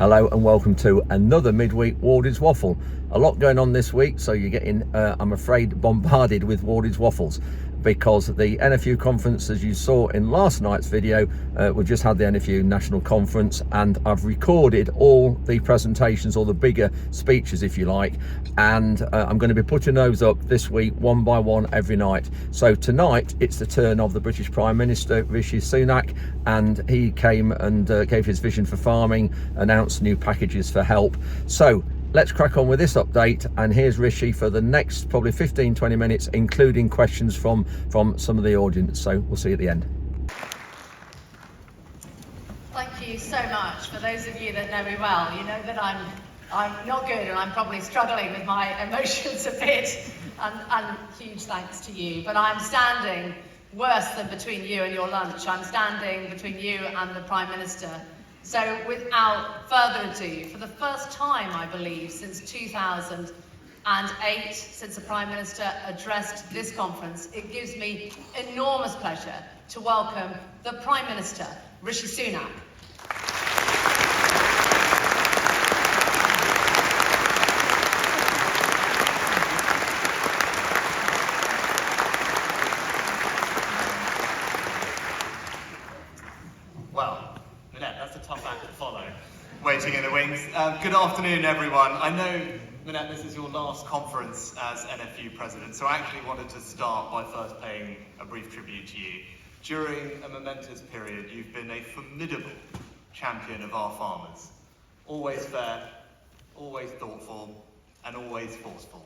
Hello and welcome to another midweek Wardy's Waffle. A lot going on this week, so you're getting, I'm afraid, bombarded with Wardy's Waffles because the NFU Conference, as you saw in last night's video, we just had the NFU National Conference, and I've recorded all the presentations, all the bigger speeches, if you like, and I'm going to be putting those up this week one by one every night. So tonight it's the turn of the British Prime Minister Rishi Sunak, and he came and gave his vision for farming, announced new packages for help. So let's crack on with this update, and here's Rishi for the next probably 15-20 minutes, including questions from some of the audience. So we'll see you at the end. Thank you so much. For those of you that know me well, you know that I'm not good, and I'm probably struggling with my emotions a bit, and huge thanks to you. But I'm standing worse than between you and your lunch. I'm standing between you and the Prime Minister. So without further ado, for the first time, I believe, since 2008, since the Prime Minister addressed this conference, it gives me enormous pleasure to welcome the Prime Minister, Rishi Sunak. Waiting in the wings. Good afternoon, everyone. I know, Minette, this is your last conference as NFU President, so I actually wanted to start by first paying a brief tribute to you. During a momentous period, you've been a formidable champion of our farmers. Always fair, always thoughtful, and always forceful.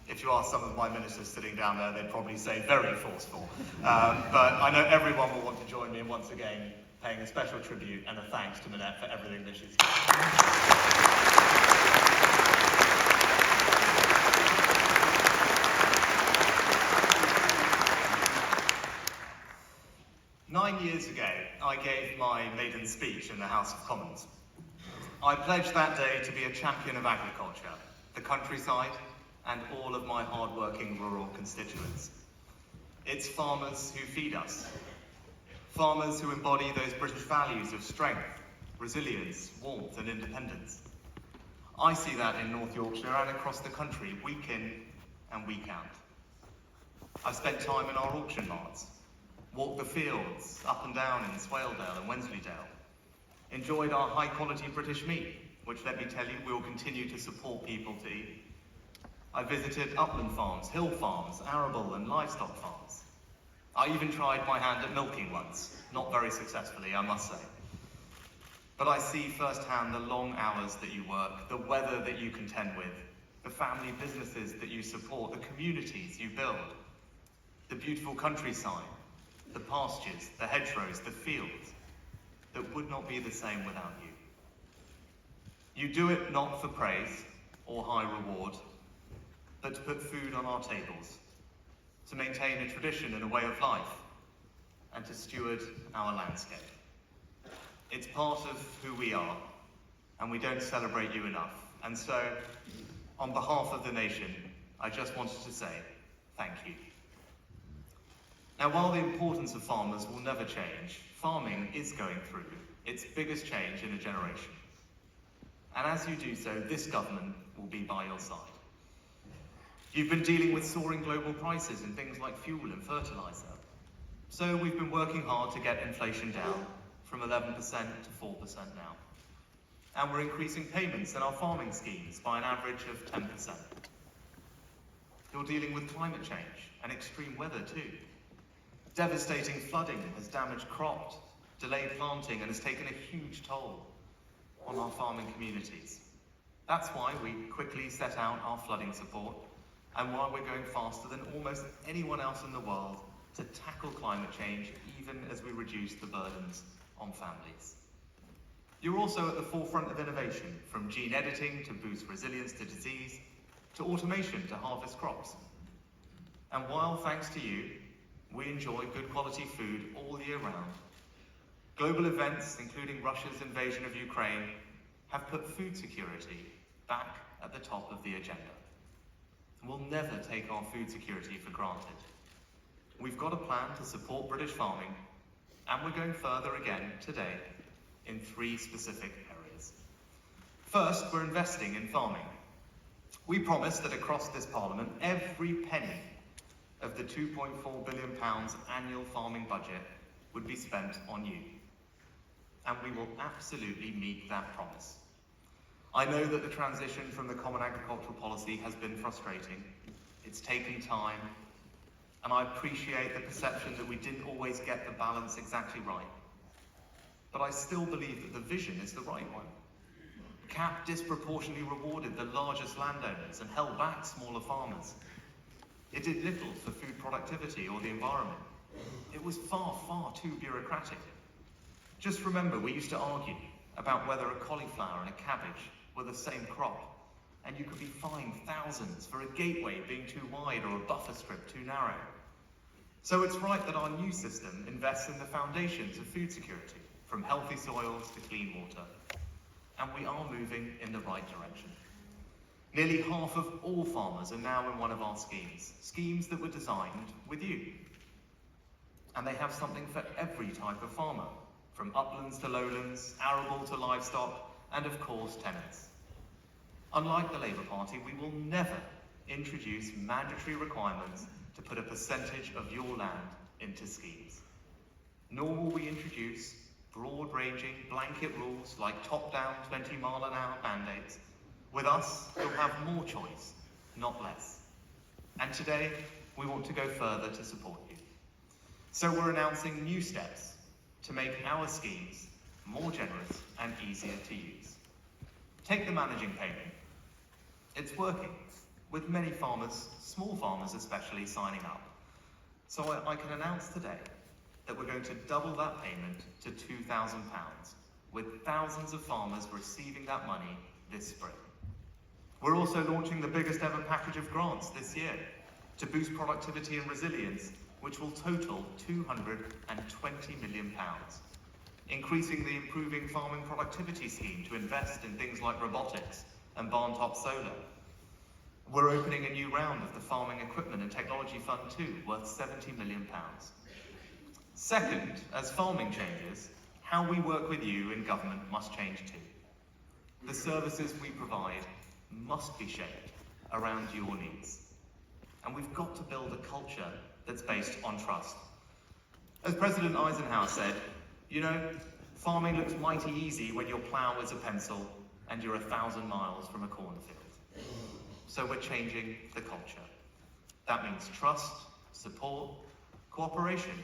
If you ask some of my ministers sitting down there, they'd probably say very forceful. But I know everyone will want to join me in once again paying a special tribute and a thanks to Minette for everything that she's done. 9 years ago, I gave my maiden speech in the House of Commons. I pledged that day to be a champion of agriculture, the countryside, and all of my hard-working rural constituents. It's farmers who feed us. Farmers who embody those British values of strength, resilience, warmth and independence. I see that in North Yorkshire and across the country, week in and week out. I've spent time in our auction marts, walked the fields up and down in Swaledale and Wensleydale, enjoyed our high-quality British meat, which, let me tell you, we'll continue to support people to eat. I visited upland farms, hill farms, arable and livestock farms. I even tried my hand at milking once, not very successfully, I must say. But I see firsthand the long hours that you work, the weather that you contend with, the family businesses that you support, the communities you build, the beautiful countryside, the pastures, the hedgerows, the fields that would not be the same without you. You do it not for praise or high reward, but to put food on our tables, to maintain a tradition and a way of life, and to steward our landscape. It's part of who we are, and we don't celebrate you enough. And so, on behalf of the nation, I just wanted to say thank you. Now, while the importance of farmers will never change, farming is going through its biggest change in a generation. And as you do so, this government will be by your side. You've been dealing with soaring global prices in things like fuel and fertiliser. So we've been working hard to get inflation down from 11% to 4% now. And we're increasing payments in our farming schemes by an average of 10%. You're dealing with climate change and extreme weather too. Devastating flooding has damaged crops, delayed planting, and has taken a huge toll on our farming communities. That's why we quickly set out our flooding support, and why we're going faster than almost anyone else in the world to tackle climate change, even as we reduce the burdens on families. You're also at the forefront of innovation, from gene editing to boost resilience to disease, to automation to harvest crops. And while, thanks to you, we enjoy good quality food all year round, global events, including Russia's invasion of Ukraine, have put food security back at the top of the agenda. We'll never take our food security for granted. We've got a plan to support British farming, and we're going further again today in 3 specific areas. First, we're investing in farming. We promised that across this Parliament, every penny of the £2.4 billion annual farming budget would be spent on you. And we will absolutely meet that promise. I know that the transition from the Common Agricultural Policy has been frustrating. It's taken time, and I appreciate the perception that we didn't always get the balance exactly right. But I still believe that the vision is the right one. CAP disproportionately rewarded the largest landowners and held back smaller farmers. It did little for food productivity or the environment. It was far, far too bureaucratic. Just remember, we used to argue about whether a cauliflower and a cabbage were the same crop, and you could be fined thousands for a gateway being too wide or a buffer strip too narrow. So it's right that our new system invests in the foundations of food security, from healthy soils to clean water. And we are moving in the right direction. Nearly half of all farmers are now in one of our schemes that were designed with you. And they have something for every type of farmer, from uplands to lowlands, arable to livestock, and of course tenants. Unlike the Labour Party, we will never introduce mandatory requirements to put a percentage of your land into schemes. Nor will we introduce broad-ranging blanket rules like top-down 20-mile-an-hour mandates. With us, you'll have more choice, not less. And today, we want to go further to support you. So we're announcing new steps to make our schemes more generous and easier to use. Take the managing payment. It's working, with many farmers, small farmers especially, signing up. So I can announce today that we're going to double that payment to £2,000, with thousands of farmers receiving that money this spring. We're also launching the biggest ever package of grants this year to boost productivity and resilience, which will total £220 million, increasing the Improving Farming Productivity Scheme to invest in things like robotics and barn-top solar. We're opening a new round of the Farming Equipment and Technology Fund too, worth £70 million. Second, as farming changes, how we work with you in government must change too. The services we provide must be shaped around your needs. And we've got to build a culture that's based on trust. As President Eisenhower said, you know, farming looks mighty easy when your plough is a pencil and you're 1,000 miles from a cornfield. So we're changing the culture. That means trust, support, cooperation.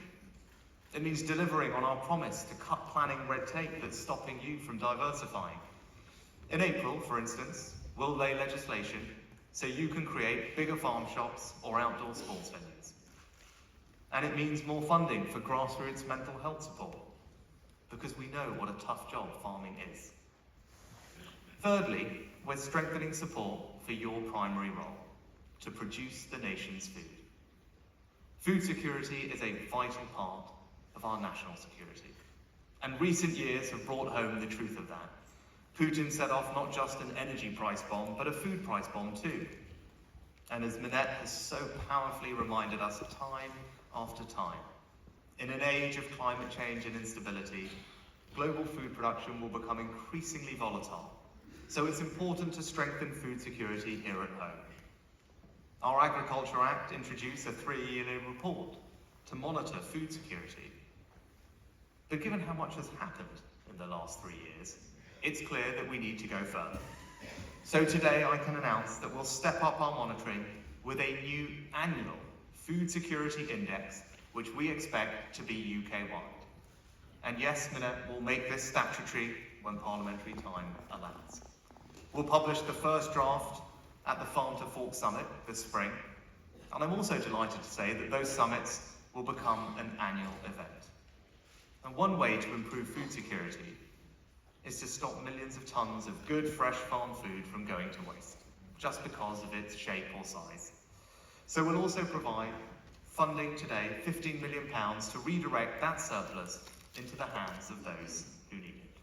It means delivering on our promise to cut planning red tape that's stopping you from diversifying. In April, for instance, we'll lay legislation so you can create bigger farm shops or outdoor sports venues. And it means more funding for grassroots mental health support, because we know what a tough job farming is. Thirdly, we're strengthening support for your primary role, to produce the nation's food. Food security is a vital part of our national security. And recent years have brought home the truth of that. Putin set off not just an energy price bomb, but a food price bomb too. And as Minette has so powerfully reminded us time after time, in an age of climate change and instability, global food production will become increasingly volatile. So it's important to strengthen food security here at home. Our Agriculture Act introduced a 3-yearly report to monitor food security. But given how much has happened in the last 3 years, it's clear that we need to go further. So today I can announce that we'll step up our monitoring with a new annual Food Security Index, which we expect to be UK-wide. And yes, Minette will make this statutory when parliamentary time allows. We'll publish the first draft at the Farm to Fork Summit this spring, and I'm also delighted to say that those summits will become an annual event. And one way to improve food security is to stop millions of tons of good, fresh farm food from going to waste, just because of its shape or size. So we'll also provide funding today, £15 million, to redirect that surplus into the hands of those who need it.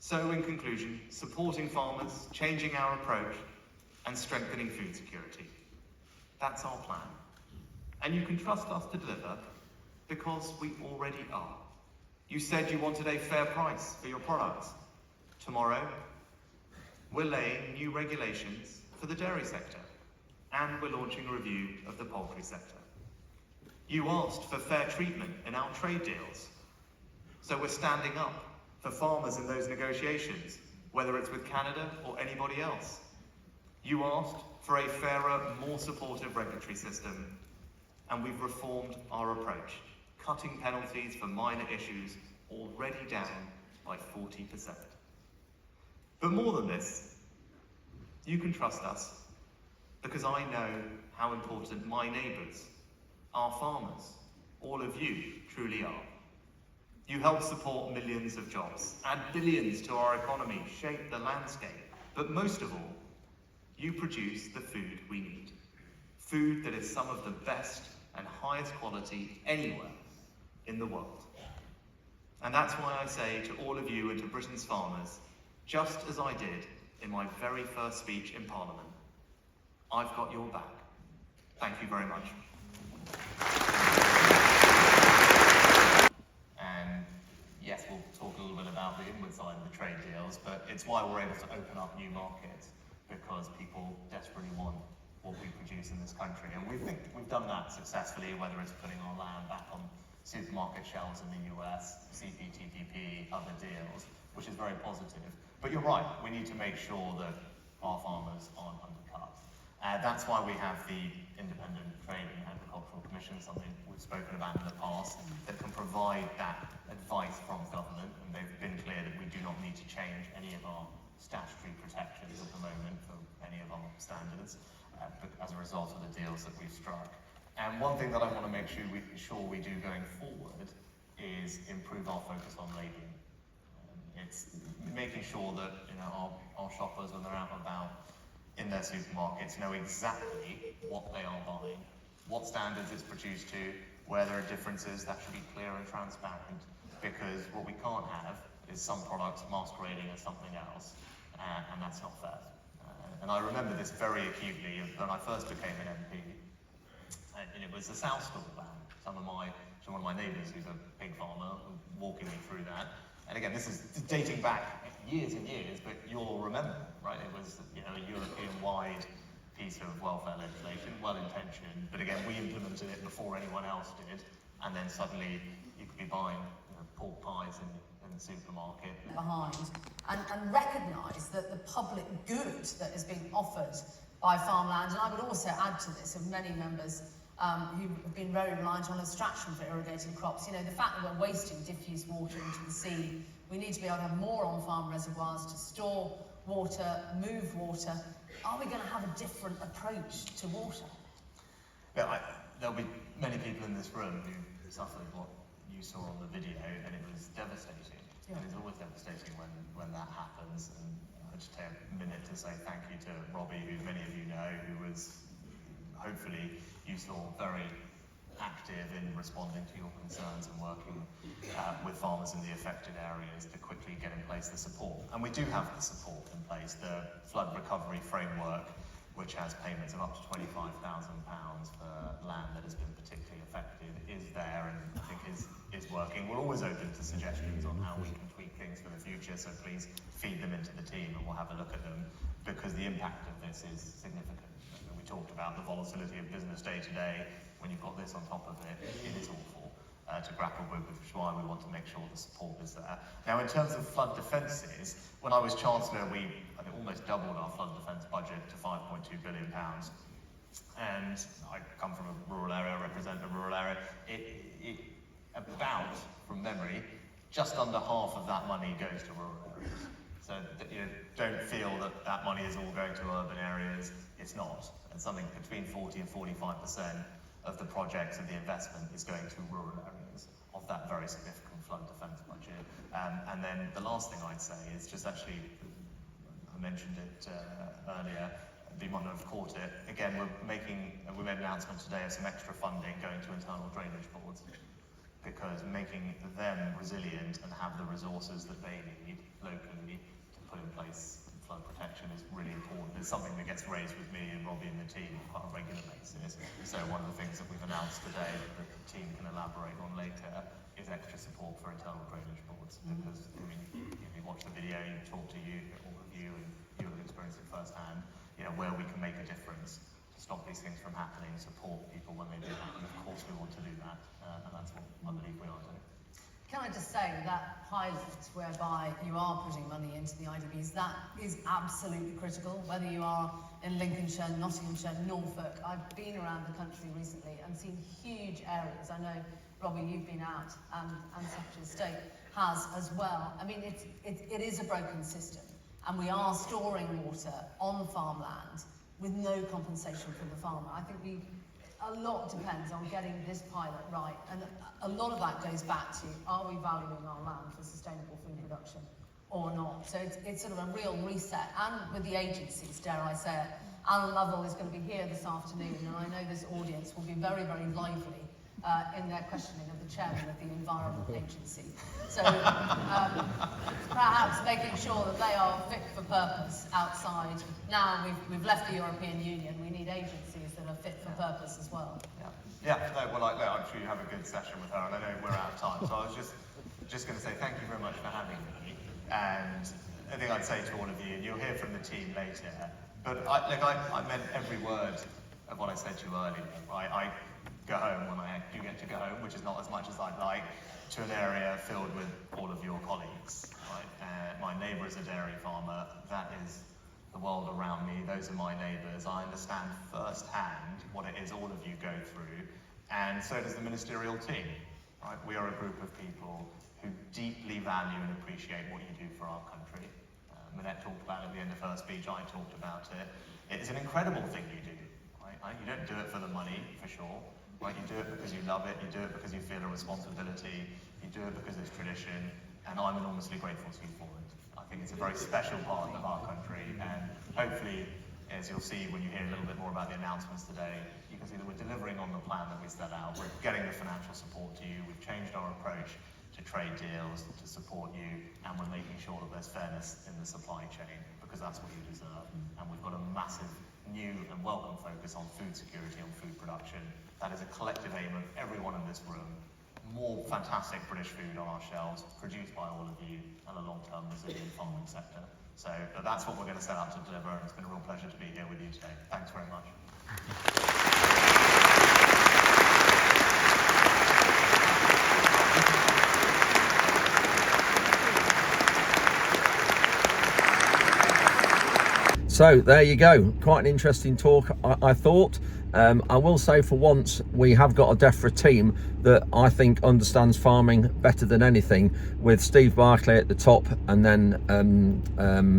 So in conclusion, supporting farmers, changing our approach, and strengthening food security. That's our plan. And you can trust us to deliver because we already are. You said you wanted a fair price for your products. Tomorrow, We're laying new regulations for the dairy sector, and we're launching a review of the poultry sector. You asked for fair treatment in our trade deals, so we're standing up for farmers in those negotiations, whether it's with Canada or anybody else. You asked for a fairer, more supportive regulatory system, and we've reformed our approach, cutting penalties for minor issues already down by 40%. But more than this, you can trust us, because I know how important my neighbours, our farmers, all of you truly are. You help support millions of jobs, add billions to our economy, shape the landscape, but most of all, you produce the food we need. Food that is some of the best and highest quality anywhere in the world. And that's why I say to all of you and to Britain's farmers, just as I did in my very first speech in Parliament, I've got your back. Thank you very much. And yes, we'll talk a little bit about the inward side of the trade deals, but it's why we're able to open up new markets, because people desperately want what we produce in this country. And we think we've done that successfully, whether it's putting our land back on supermarket shelves in the US, CPTPP, other deals, which is very positive. But you're right, we need to make sure that our farmers aren't undercut. That's why we have the Independent Trade and Agricultural Commission, something we've spoken about in the past, that can provide that advice from government, and they've been clear that we do not need to change any of our statutory protections at the moment for any of our standards as a result of the deals that we've struck. And one thing that I want to make sure we do going forward is improve our focus on labelling. It's making sure that our shoppers, when they're out and about in their supermarkets, know exactly what they are buying, what standards it's produced to, where there are differences. That should be clear and transparent, because what we can't have is some products masquerading as something else, and that's not fair. And I remember this very acutely when I first became an MP, and it was the South Store ban. One of my neighbours, who's a pig farmer, walking me through that. And again, this is dating back years and years, but you'll remember, right? It was a European-wide piece of welfare legislation, well-intentioned, but again, we implemented it before anyone else did, and then suddenly you could be buying pork pies in the supermarket. Behind and recognise that the public good that is being offered by farmland, and I would also add to this of many members who have been very reliant on extraction for irrigating crops. The fact that we're wasting diffuse water into the sea, we need to be able to have more on-farm reservoirs to store water, move water. Are we going to have a different approach to water? Yeah, there'll be many people in this room who suffered what you saw on the video, and it was devastating. Yeah. And it's always devastating when that happens. And I'll just take a minute to say thank you to Robbie, who many of you know, who was hopefully you saw very active in responding to your concerns and working with farmers in the affected areas to quickly get in place the support. And we do have the support in place. The flood recovery framework, which has payments of up to £25,000 for land that has been particularly affected, is there, and I think is working. We're always open to suggestions on how we can tweak things for the future, so please feed them into the team and we'll have a look at them, because the impact of this is significant. We talked about the volatility of business day to day. When you've got this on top of it, it is awful to grapple with, which is why we want to make sure the support is there. Now, in terms of flood defences, when I was Chancellor, we almost doubled our flood defence budget to £5.2 billion. And I come from a rural area, I represent a rural area. About, from memory, just under half of that money goes to rural areas. So don't feel that money is all going to urban areas. It's not. It's something between 40 and 45% of the projects of the investment is going to rural areas of that very significant flood defence budget. And then the last thing I'd say is just actually, I mentioned it earlier, you might not have caught it. Again, we made an announcement today of some extra funding going to internal drainage boards, because making them resilient and have the resources that they need locally to put in place flood protection is really important. It's something that gets raised with me and Robbie and the team on quite a regular basis. So one of the things that we've announced today that the team can elaborate on later is extra support for internal drainage boards, because if you watch the video, you talk to all of you, and you will where we can make a difference to stop these things from happening, support people when they do happen. Of course we want to do that, and that's what I believe we are doing. Can I just say that pilot whereby you are putting money into the IDBs, that is absolutely critical, whether you are in Lincolnshire, Nottinghamshire, Norfolk. I've been around the country recently and seen huge areas. I know, Robbie, you've been out and Secretary of State has as well. I mean, it is a broken system, and we are storing water on farmland with no compensation for the farmer. I think a lot depends on getting this pilot right, and a lot of that goes back to, are we valuing our land for sustainable food production or not? So it's sort of a real reset, and with the agencies, dare I say it. Alan Lovell is going to be here this afternoon, and I know this audience will be very, very lively in their questioning of the chairman of the Environment Agency. So perhaps making sure that they are fit for purpose outside. Now we've left the European Union, we need agencies that are fit for purpose as well. Yeah, no, well, I'm sure you have a good session with her, and I know we're out of time, so I was just going to say thank you very much for having me, and I think I'd say to all of you, and you'll hear from the team later, but I meant every word of what I said to you earlier. I go home when I do get to go home, which is not as much as I'd like, to an area filled with all of your colleagues. Right? My neighbour is a dairy farmer. That is the world around me. Those are my neighbours. I understand firsthand what it is all of you go through, and so does the ministerial team. Right? We are a group of people who deeply value and appreciate what you do for our country. Minette talked about it at the end of her speech. I talked about it. It is an incredible thing you do. Right? You don't do it for the money, for sure. Right? You do it because you love it. You do it because you feel a responsibility. You do it because it's tradition, and I'm enormously grateful to you for it. I think it's a very special part of our country, and hopefully, as you'll see when you hear a little bit more about the announcements today, you can see that we're delivering on the plan that we set out. We're getting the financial support to you. We've changed our approach to trade deals to support you, and we're making sure that there's fairness in the supply chain, because that's what you deserve. And we've got a massive new and welcome focus on food security and food production. That is a collective aim of everyone in this room. More fantastic British food on our shelves, produced by all of you, and a long-term resilient farming sector. So that's what we're going to set out to deliver, and it's been a real pleasure to be here with you today. Thanks very much. So there you go, quite an interesting talk, I thought. I will say for once we have got a DEFRA team that I think understands farming better than anything, with Steve Barclay at the top, and then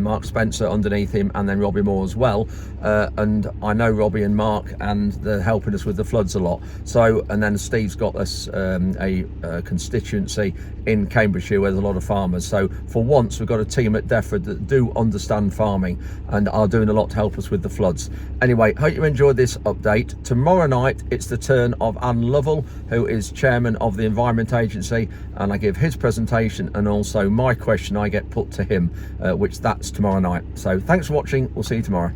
Mark Spencer underneath him, and then Robbie Moore as well. And I know Robbie and Mark, and they're helping us with the floods a lot. So, and then Steve's got us a constituency in Cambridgeshire where there's a lot of farmers. So for once we've got a team at DEFRA that do understand farming and are doing a lot to help us with the floods. Anyway, hope you enjoyed this update. Tomorrow night it's the turn of Anne Lovell, who is chairman of the Environment Agency, and I give his presentation and also my question I get put to him, which that's tomorrow night. So thanks for watching, we'll see you tomorrow.